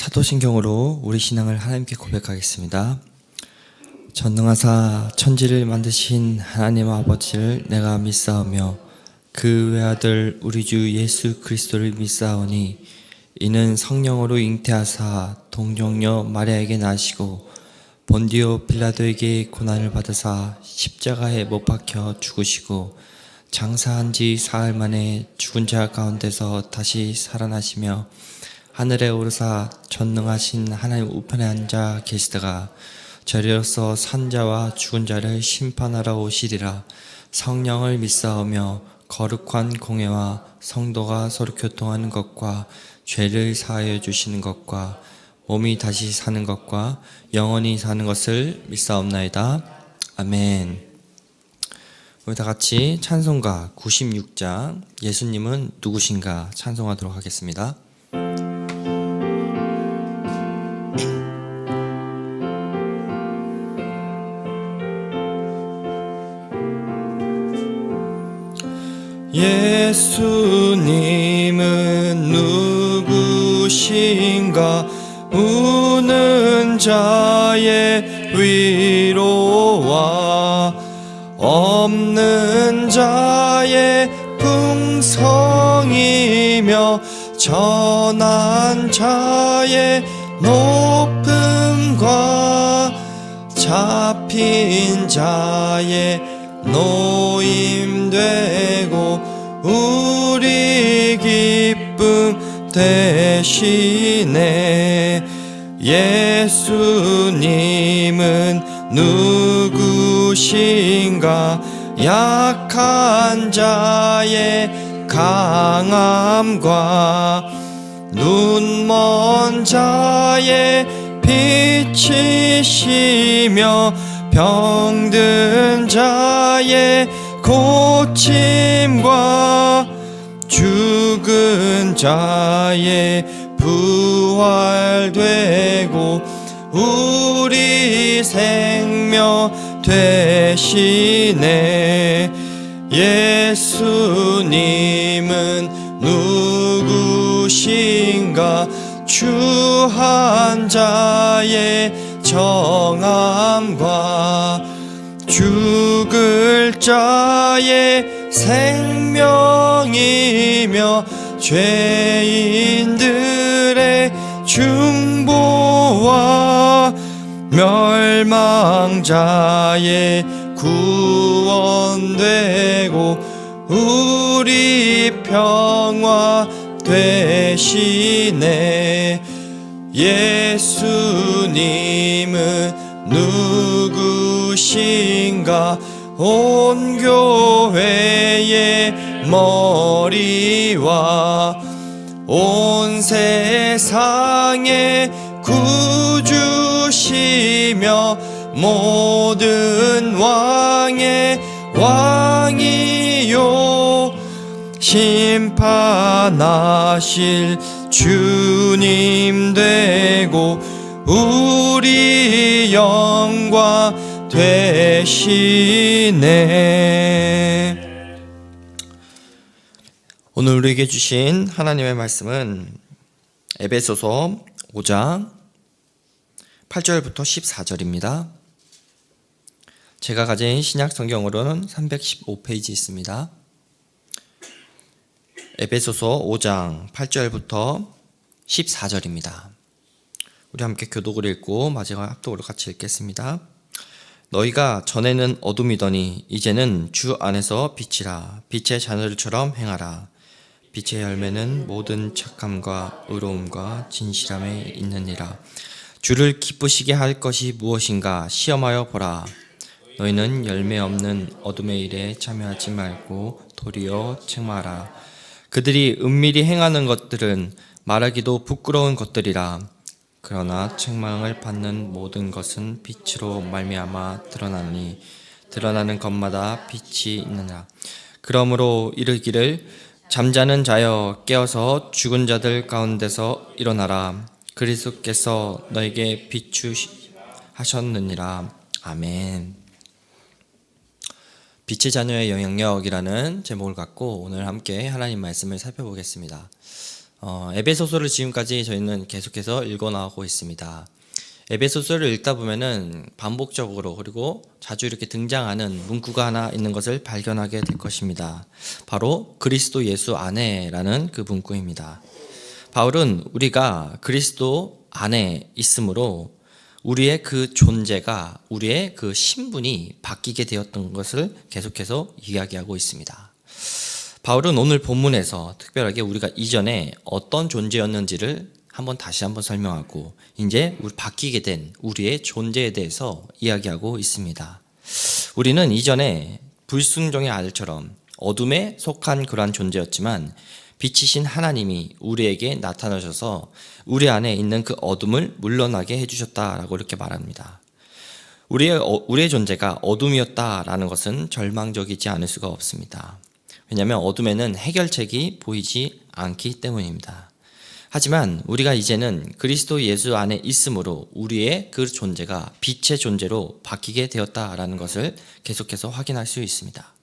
사도신경으로 우리 신앙을 하나님께 고백하겠습니다. 전능하사 천지를 만드신 하나님 아버지를 내가 믿사오며 그 외아들 우리 주 예수 그리스도를 믿사오니 이는 성령으로 잉태하사 동정녀 마리아에게 나시고 본디오 빌라도에게 고난을 받으사 십자가에 못 박혀 죽으시고 장사한 지 사흘 만에 죽은 자 가운데서 다시 살아나시며 하늘에 오르사 전능하신 하나님 우편에 앉아 계시다가 저리로서 산 자와 죽은 자를 심판하러 오시리라. 성령을 믿사오며 거룩한 공회와 성도가 서로 교통하는 것과 죄를 사하여 주시는 것과 몸이 다시 사는 것과 영원히 사는 것을 믿사옵나이다. 아멘. 우리 다 같이 찬송가 96장 예수님은 누구신가 찬송하도록 하겠습니다. 예수님은 누구신가? 우는 자의 위로와 없는 자의 풍성이며 전한 자의 높음과 잡힌 자의 노임되고 우리 기쁨 되시네. 예수님은 누구신가? 약한 자의 강함과 눈먼 자의 빛이시며 병든 자의 고침과 죽은 자의 부활되고 우리 생명 되시네. 예수님은 누구신가? 추한 자의 정함과 죽을 자의 생명이며 죄인들의 중보와 멸망자의 구원되고 우리 평화 되시네. 예수님은 누구신가? 온 교회의 머리와 온 세상의 구주시며 모든 왕의 왕이요 심판하실 주님 되고 우리 영광 되시네. 오늘 우리에게 주신 하나님의 말씀은 에베소서 5장 8절부터 14절입니다. 제가 가진 신약 성경으로는 315페이지 있습니다. 에베소서 5장 8절부터 14절입니다. 우리 함께 교독을 읽고 마지막 합독으로 같이 읽겠습니다. 너희가 전에는 어둠이더니 이제는 주 안에서 빛이라. 빛의 자녀들처럼 행하라. 빛의 열매는 모든 착함과 의로움과 진실함에 있느니라. 주를 기쁘시게 할 것이 무엇인가 시험하여 보라. 너희는 열매 없는 어둠의 일에 참여하지 말고 도리어 책망하라. 그들이 은밀히 행하는 것들은 말하기도 부끄러운 것들이라. 그러나 책망을 받는 모든 것은 빛으로 말미암아 드러나니 드러나는 것마다 빛이 있느니라. 그러므로 이르기를 잠자는 자여 깨어서 죽은 자들 가운데서 일어나라. 그리스도께서 너에게 비추하셨느니라. 아멘. 빛의 자녀의 영향력이라는 제목을 갖고 오늘 함께 하나님 말씀을 살펴보겠습니다. 에베소서를 지금까지 저희는 계속해서 읽어나가고 있습니다. 에베소서를 읽다 보면은 반복적으로 그리고 자주 이렇게 등장하는 문구가 하나 있는 것을 발견하게 될 것입니다. 바로 그리스도 예수 안에라는 그 문구입니다. 바울은 우리가 그리스도 안에 있으므로 우리의 그 존재가, 우리의 그 신분이 바뀌게 되었던 것을 계속해서 이야기하고 있습니다. 바울은 오늘 본문에서 특별하게 우리가 이전에 어떤 존재였는지를 다시 한번 설명하고 이제 바뀌게 된 우리의 존재에 대해서 이야기하고 있습니다. 우리는 이전에 불순종의 아들처럼 어둠에 속한 그러한 존재였지만 빛이신 하나님이 우리에게 나타나셔서 우리 안에 있는 그 어둠을 물러나게 해주셨다라고 이렇게 말합니다. 우리의 존재가 어둠이었다라는 것은 절망적이지 않을 수가 없습니다. 왜냐하면 어둠에는 해결책이 보이지 않기 때문입니다. 하지만 우리가 이제는 그리스도 예수 안에 있으므로 우리의 그 존재가 빛의 존재로 바뀌게 되었다라는 것을 계속해서 확인할 수 있습니다.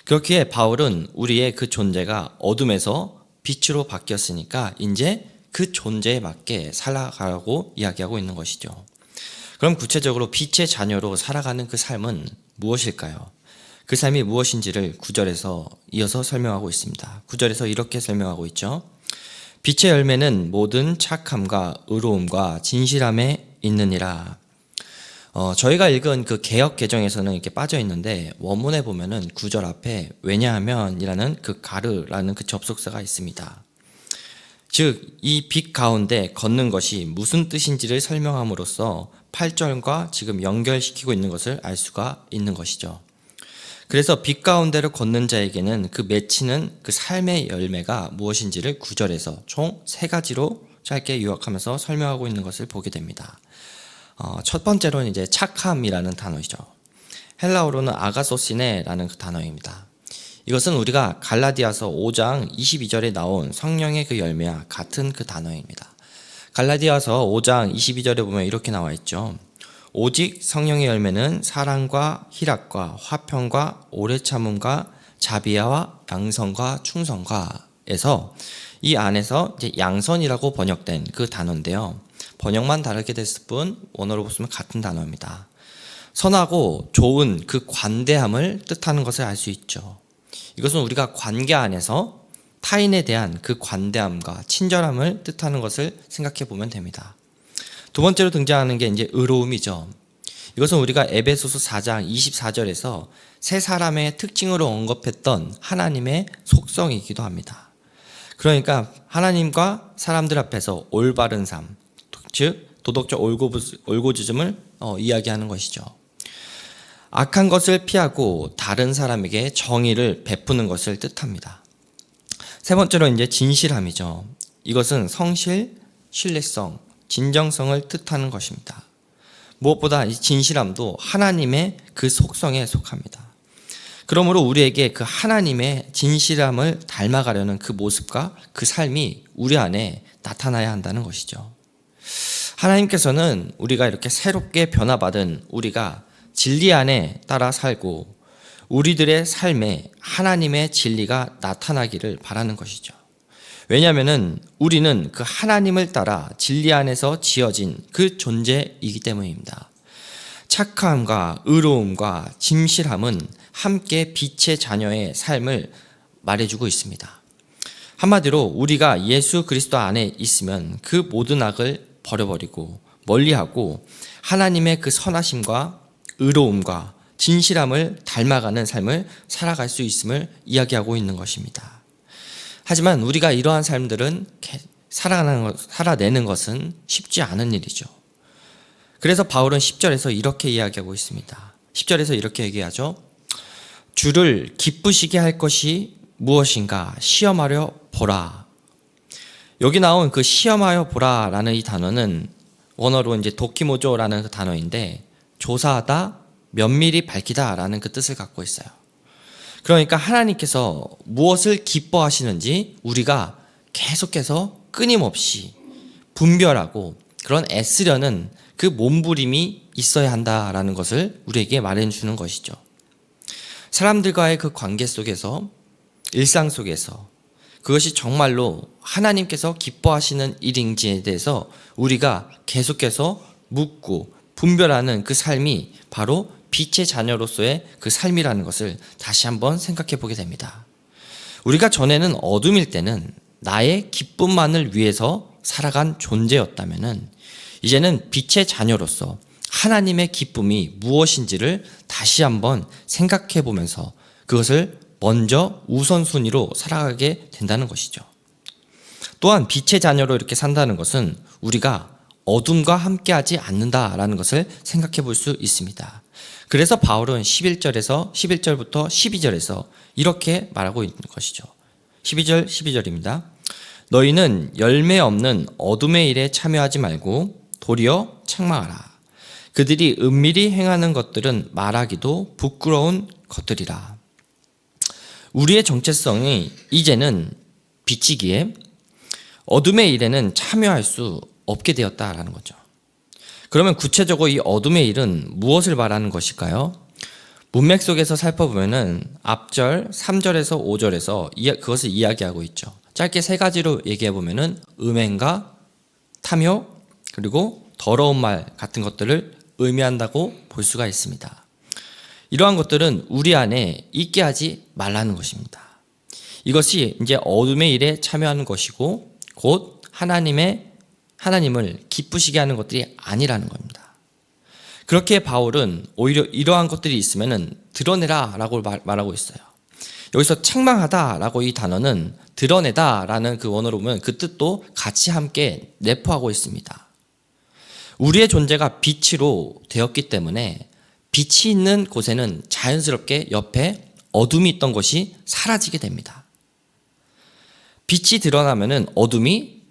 그렇기에 바울은 우리의 그 존재가 어둠에서 빛으로 바뀌었으니까 이제 그 존재에 맞게 살아가라고 이야기하고 있는 것이죠. 그럼 구체적으로 빛의 자녀로 살아가는 그 삶은 무엇일까요? 그 삶이 무엇인지를 9절에서 이어서 설명하고 있습니다. 9절에서 이렇게 설명하고 있죠. 빛의 열매는 모든 착함과 의로움과 진실함에 있느니라. 저희가 읽은 그 개역 개정에서는 이렇게 빠져 있는데 원문에 보면은 9절 앞에 왜냐하면이라는 그 가르라는 그 접속사가 있습니다. 즉, 이 빛 가운데 걷는 것이 무슨 뜻인지를 설명함으로써 8절과 지금 연결시키고 있는 것을 알 수가 있는 것이죠. 그래서 빛 가운데로 걷는 자에게는 그 맺히는 그 삶의 열매가 무엇인지를 9절에서 총 3가지로 짧게 요약하면서 설명하고 있는 것을 보게 됩니다. 첫 번째로는 이제 착함이라는 단어이죠. 헬라어로는 아가소시네라는 그 단어입니다. 이것은 우리가 갈라디아서 5장 22절에 나온 성령의 그 열매와 같은 그 단어입니다. 갈라디아서 5장 22절에 보면 이렇게 나와 있죠. 오직 성령의 열매는 사랑과 희락과 화평과 오래 참음과 자비와 양선과 충성과에서 이 안에서 이제 양선이라고 번역된 그 단어인데요. 번역만 다르게 됐을 뿐 원어로 보시면 같은 단어입니다. 선하고 좋은 그 관대함을 뜻하는 것을 알 수 있죠. 이것은 우리가 관계 안에서 타인에 대한 그 관대함과 친절함을 뜻하는 것을 생각해 보면 됩니다. 두 번째로 등장하는 게 이제 의로움이죠. 이것은 우리가 에베소서 4장 24절에서 세 사람의 특징으로 언급했던 하나님의 속성이기도 합니다. 그러니까 하나님과 사람들 앞에서 올바른 삶, 즉 도덕적 올고지즘을 이야기하는 것이죠. 악한 것을 피하고 다른 사람에게 정의를 베푸는 것을 뜻합니다. 세 번째로 이제 진실함이죠. 이것은 성실, 신뢰성, 진정성을 뜻하는 것입니다. 무엇보다 이 진실함도 하나님의 그 속성에 속합니다. 그러므로 우리에게 그 하나님의 진실함을 닮아가려는 그 모습과 그 삶이 우리 안에 나타나야 한다는 것이죠. 하나님께서는 우리가 이렇게 새롭게 변화받은 우리가 진리 안에 따라 살고 우리들의 삶에 하나님의 진리가 나타나기를 바라는 것이죠. 왜냐하면 우리는 그 하나님을 따라 진리 안에서 지어진 그 존재이기 때문입니다. 착함과 의로움과 진실함은 함께 빛의 자녀의 삶을 말해주고 있습니다. 한마디로 우리가 예수 그리스도 안에 있으면 그 모든 악을 버려버리고 멀리하고 하나님의 그 선하심과 의로움과 진실함을 닮아가는 삶을 살아갈 수 있음을 이야기하고 있는 것입니다. 하지만 우리가 이러한 삶들은 살아내는 것은 쉽지 않은 일이죠. 그래서 바울은 10절에서 이렇게 이야기하고 있습니다. 10절에서 이렇게 얘기하죠. 주를 기쁘시게 할 것이 무엇인가 시험하려 보라. 여기 나온 그 시험하여 보라라는 이 단어는 원어로 이제 도키모조라는 그 단어인데 조사하다, 면밀히 밝히다라는 그 뜻을 갖고 있어요. 그러니까 하나님께서 무엇을 기뻐하시는지 우리가 계속해서 끊임없이 분별하고 그런 애쓰려는 그 몸부림이 있어야 한다라는 것을 우리에게 말해주는 것이죠. 사람들과의 그 관계 속에서, 일상 속에서 그것이 정말로 하나님께서 기뻐하시는 일인지에 대해서 우리가 계속해서 묻고 분별하는 그 삶이 바로 빛의 자녀로서의 그 삶이라는 것을 다시 한번 생각해 보게 됩니다. 우리가 전에는 어둠일 때는 나의 기쁨만을 위해서 살아간 존재였다면 이제는 빛의 자녀로서 하나님의 기쁨이 무엇인지를 다시 한번 생각해 보면서 그것을 먼저 우선순위로 살아가게 된다는 것이죠. 또한 빛의 자녀로 이렇게 산다는 것은 우리가 어둠과 함께하지 않는다라는 것을 생각해 볼 수 있습니다. 그래서 바울은 11절부터 12절에서 이렇게 말하고 있는 것이죠. 12절입니다. 너희는 열매 없는 어둠의 일에 참여하지 말고 도리어 책망하라. 그들이 은밀히 행하는 것들은 말하기도 부끄러운 것들이라. 우리의 정체성이 이제는 빛이기에 어둠의 일에는 참여할 수 없게 되었다라는 거죠. 그러면 구체적으로 이 어둠의 일은 무엇을 말하는 것일까요? 문맥 속에서 살펴보면은 앞절 3절에서 5절에서 그것을 이야기하고 있죠. 짧게 세 가지로 얘기해 보면은 음행과 탐욕 그리고 더러운 말 같은 것들을 의미한다고 볼 수가 있습니다. 이러한 것들은 우리 안에 있게 하지 말라는 것입니다. 이것이 이제 어둠의 일에 참여하는 것이고 곧 하나님을 기쁘시게 하는 것들이 아니라는 겁니다. 그렇게 바울은 오히려 이러한 것들이 있으면은 드러내라 라고 말하고 있어요. 여기서 책망하다 라고 이 단어는 드러내다 라는 그 원어로 보면 그 뜻도 같이 함께 내포하고 있습니다. 우리의 존재가 빛으로 되었기 때문에 빛이 있는 곳에는 자연스럽게 옆에 어둠이 있던 것이 사라지게 됩니다. 빛이 드러나면은 어둠이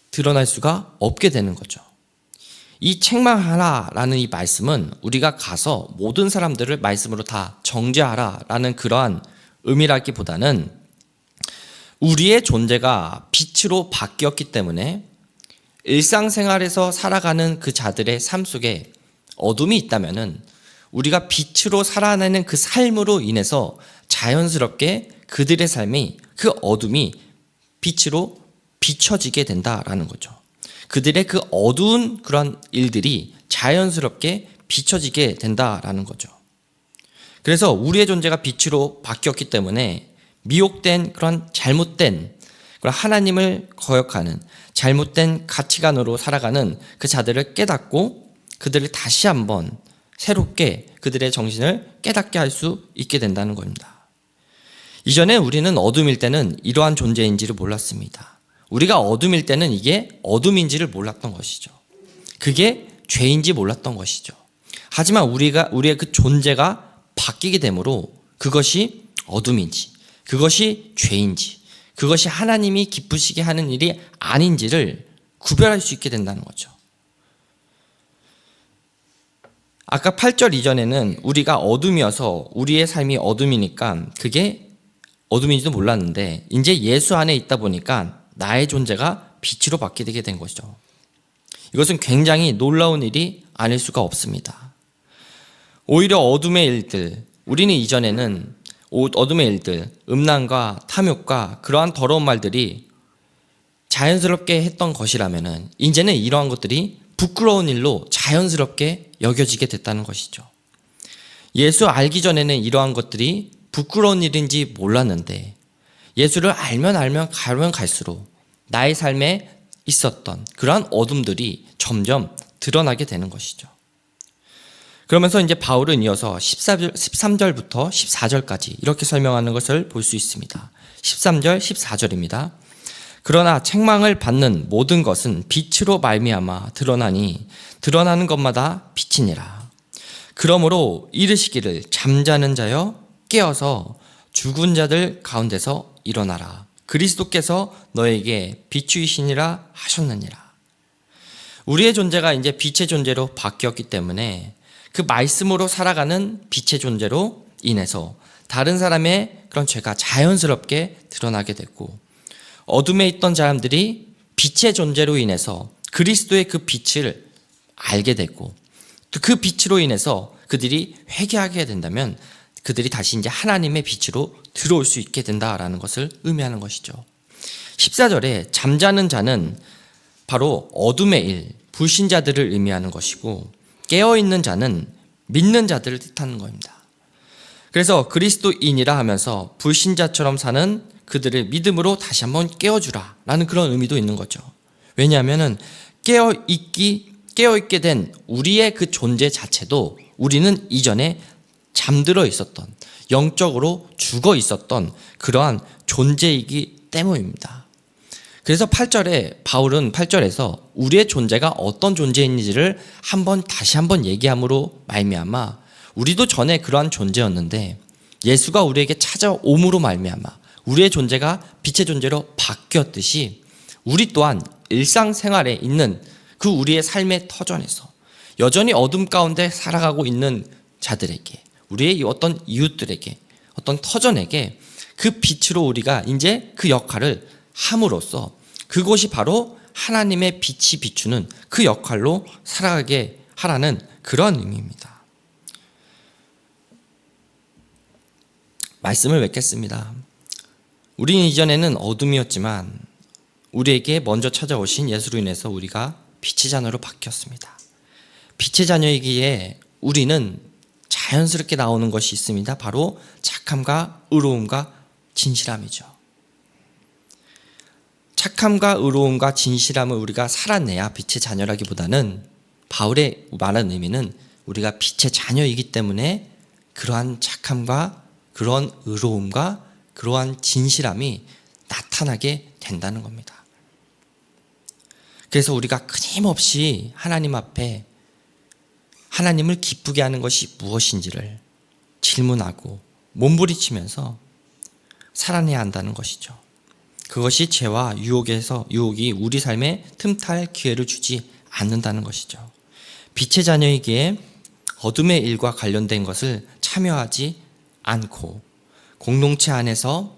드러날 수가 없게 되는 거죠. 이 책망하라라는 이 말씀은 우리가 가서 모든 사람들을 말씀으로 다 정죄하라라는 그러한 의미라기보다는 우리의 존재가 빛으로 바뀌었기 때문에 일상생활에서 살아가는 그 자들의 삶 속에 어둠이 있다면은 우리가 빛으로 살아내는 그 삶으로 인해서 자연스럽게 그들의 삶이 그 어둠이 빛으로 비춰지게 된다라는 거죠. 그들의 그 어두운 그런 일들이 자연스럽게 비춰지게 된다라는 거죠. 그래서 우리의 존재가 빛으로 바뀌었기 때문에 미혹된 그런 잘못된 그런 하나님을 거역하는 잘못된 가치관으로 살아가는 그 자들을 깨닫고 그들을 다시 한번 새롭게 그들의 정신을 깨닫게 할 수 있게 된다는 겁니다. 이전에 우리는 어둠일 때는 이러한 존재인지를 몰랐습니다. 우리가 어둠일 때는 이게 어둠인지를 몰랐던 것이죠. 그게 죄인지 몰랐던 것이죠. 하지만 우리의 그 존재가 바뀌게 되므로 그것이 어둠인지, 그것이 죄인지, 그것이 하나님이 기쁘시게 하는 일이 아닌지를 구별할 수 있게 된다는 거죠. 아까 8절 이전에는 우리가 어둠이어서 우리의 삶이 어둠이니까 그게 어둠인지도 몰랐는데 이제 예수 안에 있다 보니까 나의 존재가 빛으로 바뀌게 된 것이죠. 이것은 굉장히 놀라운 일이 아닐 수가 없습니다. 오히려 어둠의 일들, 우리는 이전에는 어둠의 일들, 음란과 탐욕과 그러한 더러운 말들이 자연스럽게 했던 것이라면은 이제는 이러한 것들이 부끄러운 일로 자연스럽게 여겨지게 됐다는 것이죠. 예수 알기 전에는 이러한 것들이 부끄러운 일인지 몰랐는데 예수를 알면 갈수록 나의 삶에 있었던 그러한 어둠들이 점점 드러나게 되는 것이죠. 그러면서 이제 바울은 이어서 13절부터 14절까지 이렇게 설명하는 것을 볼 수 있습니다. 13절, 14절입니다. 그러나 책망을 받는 모든 것은 빛으로 말미암아 드러나니 드러나는 것마다 빛이니라. 그러므로 이르시기를 잠자는 자여 깨어서 죽은 자들 가운데서 일어나라. 그리스도께서 너에게 비추이시니라 하셨느니라. 우리의 존재가 이제 빛의 존재로 바뀌었기 때문에 그 말씀으로 살아가는 빛의 존재로 인해서 다른 사람의 그런 죄가 자연스럽게 드러나게 됐고 어둠에 있던 사람들이 빛의 존재로 인해서 그리스도의 그 빛을 알게 됐고 또 그 빛으로 인해서 그들이 회개하게 된다면 그들이 다시 이제 하나님의 빛으로 들어올 수 있게 된다라는 것을 의미하는 것이죠. 14절에 잠자는 자는 바로 어둠의 일, 불신자들을 의미하는 것이고, 깨어있는 자는 믿는 자들을 뜻하는 겁니다. 그래서 그리스도인이라 하면서 불신자처럼 사는 그들을 믿음으로 다시 한번 깨워주라 라는 그런 의미도 있는 거죠. 왜냐하면 깨어있게 된 우리의 그 존재 자체도 우리는 이전에 잠들어 있었던, 영적으로 죽어 있었던 그러한 존재이기 때문입니다. 그래서 8절에 바울은 8절에서 우리의 존재가 어떤 존재인지를 다시 한번 얘기함으로 말미암아 우리도 전에 그러한 존재였는데 예수가 우리에게 찾아옴으로 말미암아 우리의 존재가 빛의 존재로 바뀌었듯이 우리 또한 일상생활에 있는 그 우리의 삶의 터전에서 여전히 어둠 가운데 살아가고 있는 자들에게, 우리의 어떤 이웃들에게, 어떤 터전에게 그 빛으로 우리가 이제 그 역할을 함으로써 그곳이 바로 하나님의 빛이 비추는 그 역할로 살아가게 하라는 그런 의미입니다. 말씀을 맺겠습니다. 우리는 이전에는 어둠이었지만 우리에게 먼저 찾아오신 예수로 인해서 우리가 빛의 자녀로 바뀌었습니다. 빛의 자녀이기에 우리는 자연스럽게 나오는 것이 있습니다. 바로 착함과 의로움과 진실함이죠. 착함과 의로움과 진실함을 우리가 살아내야 빛의 자녀라기보다는 바울의 말하는 의미는 우리가 빛의 자녀이기 때문에 그러한 착함과 그러한 의로움과 그러한 진실함이 나타나게 된다는 겁니다. 그래서 우리가 끊임없이 하나님 앞에 하나님을 기쁘게 하는 것이 무엇인지를 질문하고 몸부리치면서 살아내야 한다는 것이죠. 그것이 죄와 유혹이 우리 삶에 틈탈 기회를 주지 않는다는 것이죠. 빛의 자녀이기에 어둠의 일과 관련된 것을 참여하지 않고 공동체 안에서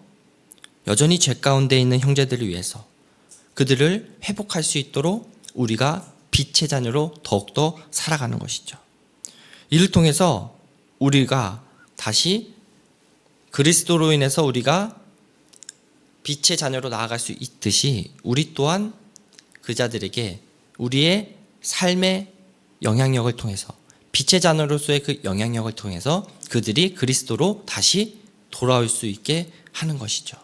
여전히 죄 가운데 있는 형제들을 위해서 그들을 회복할 수 있도록 우리가 빛의 자녀로 더욱더 살아가는 것이죠. 이를 통해서 우리가 다시 그리스도로 인해서 우리가 빛의 자녀로 나아갈 수 있듯이 우리 또한 그 자들에게 우리의 삶의 영향력을 통해서 빛의 자녀로서의 그 영향력을 통해서 그들이 그리스도로 다시 돌아올 수 있게 하는 것이죠.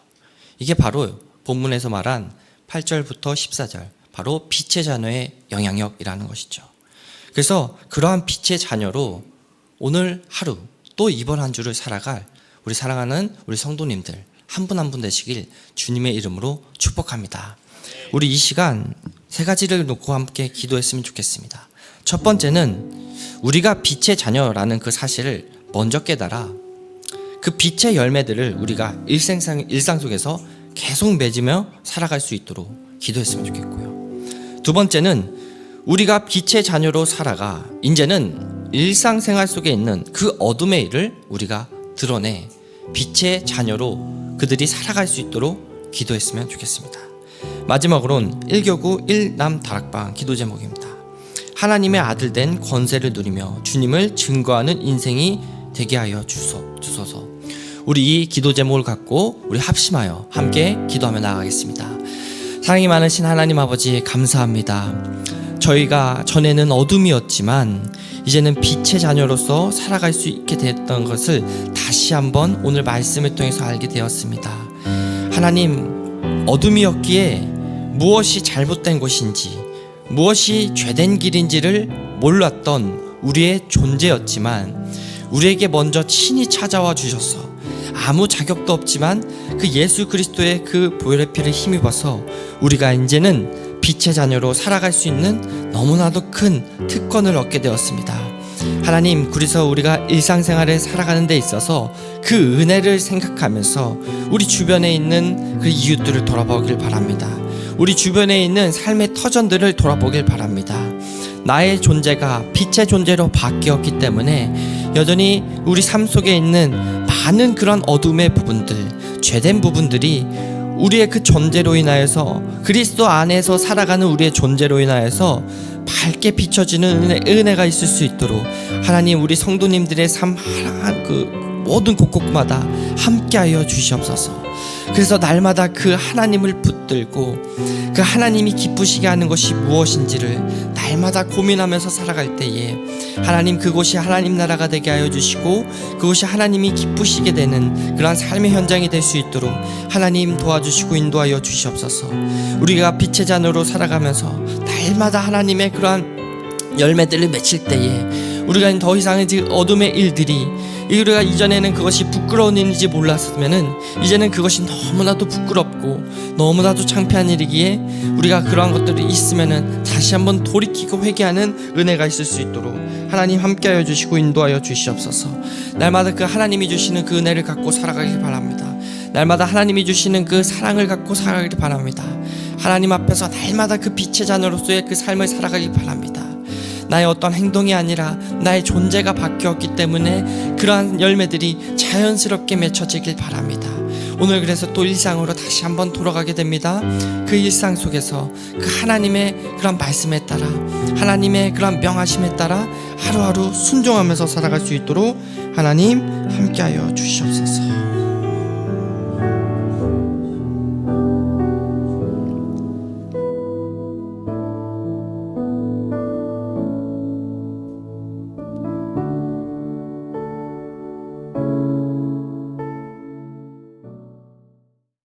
이게 바로 본문에서 말한 8절부터 14절, 바로 빛의 자녀의 영향력이라는 것이죠. 그래서 그러한 빛의 자녀로 오늘 하루 또 이번 한 주를 살아갈 우리 사랑하는 우리 성도님들 한 분 한 분 되시길 주님의 이름으로 축복합니다. 우리 이 시간 세 가지를 놓고 함께 기도했으면 좋겠습니다. 첫 번째는 우리가 빛의 자녀라는 그 사실을 먼저 깨달아 그 빛의 열매들을 우리가 일상 속에서 계속 맺으며 살아갈 수 있도록 기도했으면 좋겠고요. 두 번째는 우리가 빛의 자녀로 살아가 이제는 일상생활 속에 있는 그 어둠의 일을 우리가 드러내 빛의 자녀로 그들이 살아갈 수 있도록 기도했으면 좋겠습니다. 마지막으로는 1교구 1남 다락방 기도 제목입니다. 하나님의 아들 된 권세를 누리며 주님을 증거하는 인생이 되게 하여 주소서. 우리 이 기도 제목을 갖고 우리 합심하여 함께 기도하며 나아가겠습니다. 사랑이 많으신 하나님 아버지 감사합니다. 저희가 전에는 어둠이었지만 이제는 빛의 자녀로서 살아갈 수 있게 됐던 것을 다시 한번 오늘 말씀을 통해서 알게 되었습니다. 하나님, 어둠이었기에 무엇이 잘못된 것인지 무엇이 죄된 길인지를 몰랐던 우리의 존재였지만 우리에게 먼저 친히 찾아와 주셔서 아무 자격도 없지만 그 예수 그리스도의 그 보혈의 피를 힘입어서 우리가 이제는 빛의 자녀로 살아갈 수 있는 너무나도 큰 특권을 얻게 되었습니다. 하나님, 그래서 우리가 일상생활에 살아가는 데 있어서 그 은혜를 생각하면서 우리 주변에 있는 그 이웃들을 돌아보길 바랍니다. 우리 주변에 있는 삶의 터전들을 돌아보길 바랍니다. 나의 존재가 빛의 존재로 바뀌었기 때문에 여전히 우리 삶 속에 있는 많은 그런 어둠의 부분들, 죄된 부분들이 우리의 그 존재로 인하여서 그리스도 안에서 살아가는 우리의 존재로 인하여서 밝게 비춰지는 은혜가 있을 수 있도록 하나님, 우리 성도님들의 삶 그 모든 곳곳마다 함께하여 주시옵소서. 그래서 날마다 그 하나님을 붙들고 그 하나님이 기쁘시게 하는 것이 무엇인지를 날마다 고민하면서 살아갈 때에 하나님, 그곳이 하나님 나라가 되게 하여 주시고 그곳이 하나님이 기쁘시게 되는 그러한 삶의 현장이 될 수 있도록 하나님 도와주시고 인도하여 주시옵소서. 우리가 빛의 잔으로 살아가면서 날마다 하나님의 그러한 열매들을 맺힐 때에 우리가 더 이상의 어둠의 일들이, 우리가 이전에는 그것이 부끄러운 일인지 몰랐으면은 이제는 그것이 너무나도 부끄럽고 너무나도 창피한 일이기에 우리가 그러한 것들이 있으면은 다시 한번 돌이키고 회개하는 은혜가 있을 수 있도록 하나님 함께하여 주시고 인도하여 주시옵소서. 날마다 그 하나님이 주시는 그 은혜를 갖고 살아가길 바랍니다. 날마다 하나님이 주시는 그 사랑을 갖고 살아가길 바랍니다. 하나님 앞에서 날마다 그 빛의 자녀로서의 그 삶을 살아가길 바랍니다. 나의 어떤 행동이 아니라 나의 존재가 바뀌었기 때문에 그러한 열매들이 자연스럽게 맺혀지길 바랍니다. 오늘 그래서 또 일상으로 다시 한번 돌아가게 됩니다. 그 일상 속에서 그 하나님의 그런 말씀에 따라, 하나님의 그런 명하심에 따라 하루하루 순종하면서 살아갈 수 있도록 하나님 함께하여 주시옵소서.